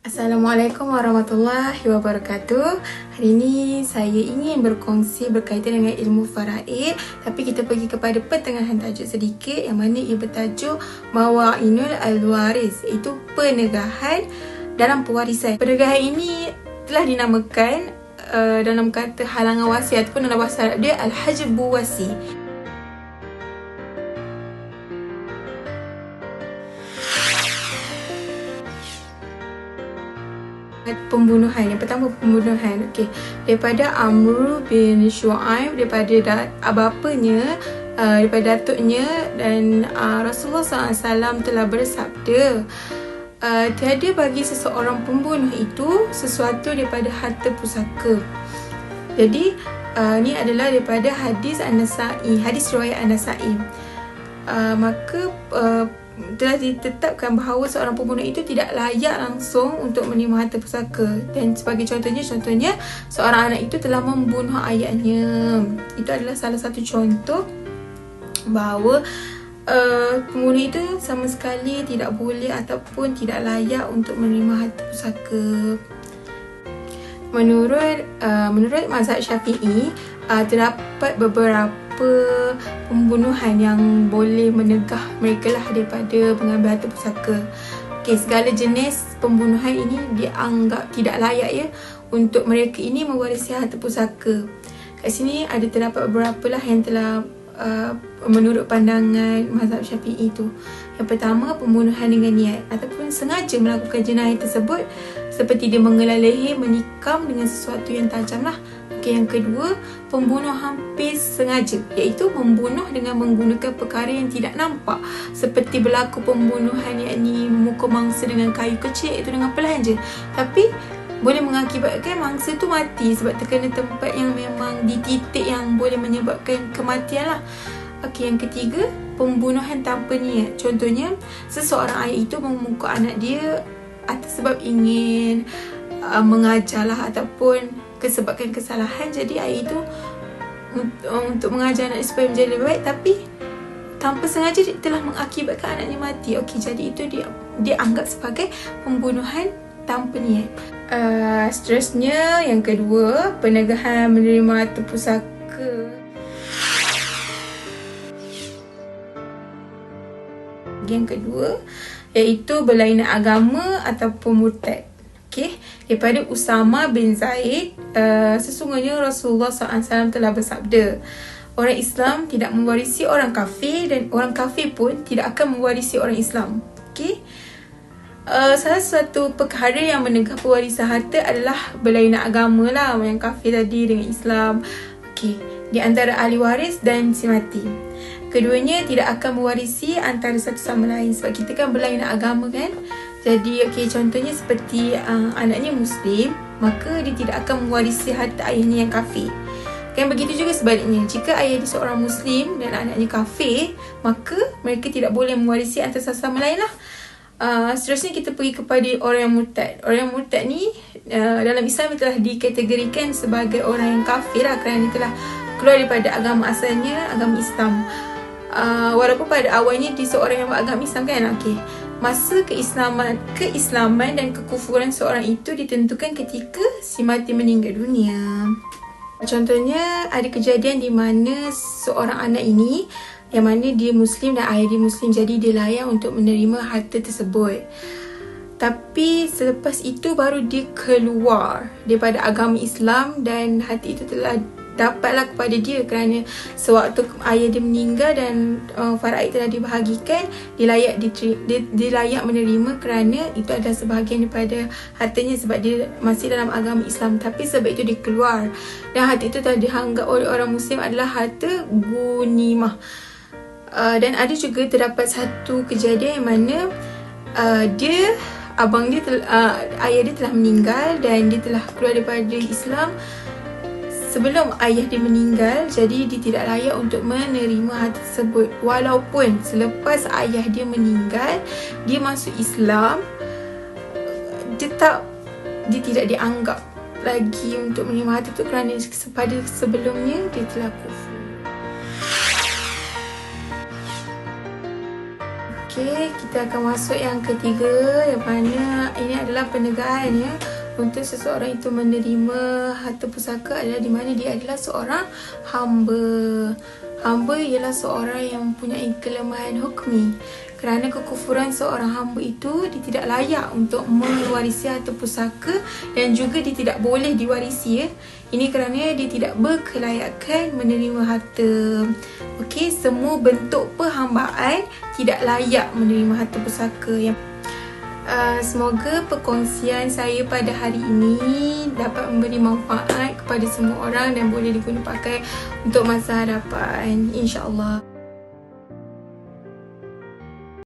Assalamualaikum warahmatullahi wabarakatuh. Hari ini saya ingin berkongsi berkaitan dengan ilmu faraid, tapi kita pergi kepada pertengahan tajuk sedikit, yang mana ia bertajuk Mawa'inul Al-Waris, iaitu penegahan dalam pewarisan. Penegahan ini telah dinamakan dalam kata halangan wasi ataupun dalam bahasa Arab dia Al-Hajbu Wasi. Pembunuhan. Yang pertama pembunuhan. Okey. Daripada Amr bin Shu'aib, daripada bapanya, daripada datuknya, dan Rasulullah SAW telah bersabda, tiada bagi seseorang pembunuh itu sesuatu daripada harta pusaka. Jadi ni adalah daripada hadis An-Nasa'i, hadis riwayat An-Nasa'i. Maka telah ditetapkan bahawa seorang pembunuh itu tidak layak langsung untuk menerima harta pusaka. Dan sebagai contohnya seorang anak itu telah membunuh ayahnya. Itu adalah salah satu contoh bahawa pembunuh itu sama sekali tidak boleh ataupun tidak layak untuk menerima harta pusaka. Menurut mazhab Syafi'i, terdapat beberapa pembunuhan yang boleh menegah mereka lah daripada mengambil harta pusaka. Okey, segala jenis pembunuhan ini dianggap tidak layak ya untuk mereka ini mewarisi harta pusaka. Kat sini ada terdapat beberapa lah yang telah menurut pandangan mazhab Syafi'i itu. Yang pertama, pembunuhan dengan niat ataupun sengaja melakukan jenayah tersebut, seperti dia mengelar leher, menikam dengan sesuatu yang tajam lah. Okay, yang kedua, pembunuh hampir sengaja, iaitu membunuh dengan menggunakan perkara yang tidak nampak, seperti berlaku pembunuhan yakni memukul mangsa dengan kayu kecil, iaitu dengan perlahan je, tapi boleh mengakibatkan mangsa tu mati sebab terkena tempat yang memang di titik yang boleh menyebabkan kematian lah. Okey, yang ketiga, pembunuhan tanpa niat. Contohnya, seseorang ayah itu memukul anak dia atas sebab ingin mengajar lah ataupun kesebabkan kesalahan. Jadi ayah itu untuk mengajar anak supaya menjadi lebih baik, tapi tanpa sengaja dia telah mengakibatkan anaknya mati. Okey, jadi itu dia anggap sebagai pembunuhan tanpa niat. Seterusnya, yang kedua, penegahan menerima harta pusaka. Yang kedua, iaitu berlainan agama ataupun murtad. Okay. Daripada Usama bin Zaid, sesungguhnya Rasulullah SAW telah bersabda, orang Islam tidak mewarisi orang kafir dan orang kafir pun tidak akan mewarisi orang Islam. Okay. Salah satu perkara yang menegah pewarisan harta adalah berlainan agama lah, yang kafir tadi dengan Islam. Okay. Di antara ahli waris dan si mati, keduanya tidak akan mewarisi antara satu sama lain sebab kita kan berlainan agama kan. Jadi contohnya seperti anaknya Muslim, maka dia tidak akan mewarisi harta ayahnya yang kafir. Kan begitu juga sebaliknya, jika ayah dia seorang Muslim dan anaknya kafir, maka mereka tidak boleh mewarisi antara satu sama lain lah. Seterusnya kita pergi kepada orang yang murtad. Orang yang murtad ni dalam Islam telah dikategorikan sebagai orang yang kafir lah, kerana dia telah keluar daripada agama asalnya, agama Islam. Walaupun pada awalnya dia seorang yang beragama Islam kan. Okey. Masa keislaman dan kekufuran seorang itu ditentukan ketika si mati meninggal dunia. Contohnya, ada kejadian di mana seorang anak ini, yang mana dia Muslim dan ayah dia Muslim, jadi dia layak untuk menerima harta tersebut. Tapi selepas itu baru dia keluar daripada agama Islam dan harta itu telah dapatlah kepada dia, kerana sewaktu ayah dia meninggal dan faraid telah dibahagikan, dia layak menerima kerana itu adalah sebahagian daripada hartanya sebab dia masih dalam agama Islam. Tapi sebab itu dia keluar dan harta itu telah dianggap oleh orang Muslim adalah harta ghanimah. Dan ada juga terdapat satu kejadian yang mana ayah dia telah meninggal dan dia telah keluar daripada Islam sebelum ayah dia meninggal, jadi dia tidak layak untuk menerima harta tersebut. Walaupun selepas ayah dia meninggal, dia masuk Islam, dia tidak dianggap lagi untuk menerima harta itu kerana pada sebelumnya dia telah kufur. Okey, kita akan masuk yang ketiga, yang mana ini adalah penegahan ya, untuk seseorang itu menerima harta pusaka adalah di mana dia adalah seorang hamba. Hamba ialah seorang yang mempunyai kelemahan hukmi. Kerana kekufuran seorang hamba itu, dia tidak layak untuk mewarisi harta pusaka dan juga dia tidak boleh diwarisi ya. Ini kerana dia tidak berkelayakan menerima harta. Okey, semua bentuk perhambaan tidak layak menerima harta pusaka. Semoga perkongsian saya pada hari ini dapat memberi manfaat kepada semua orang dan boleh diguna pakai untuk masa hadapan, insya-Allah.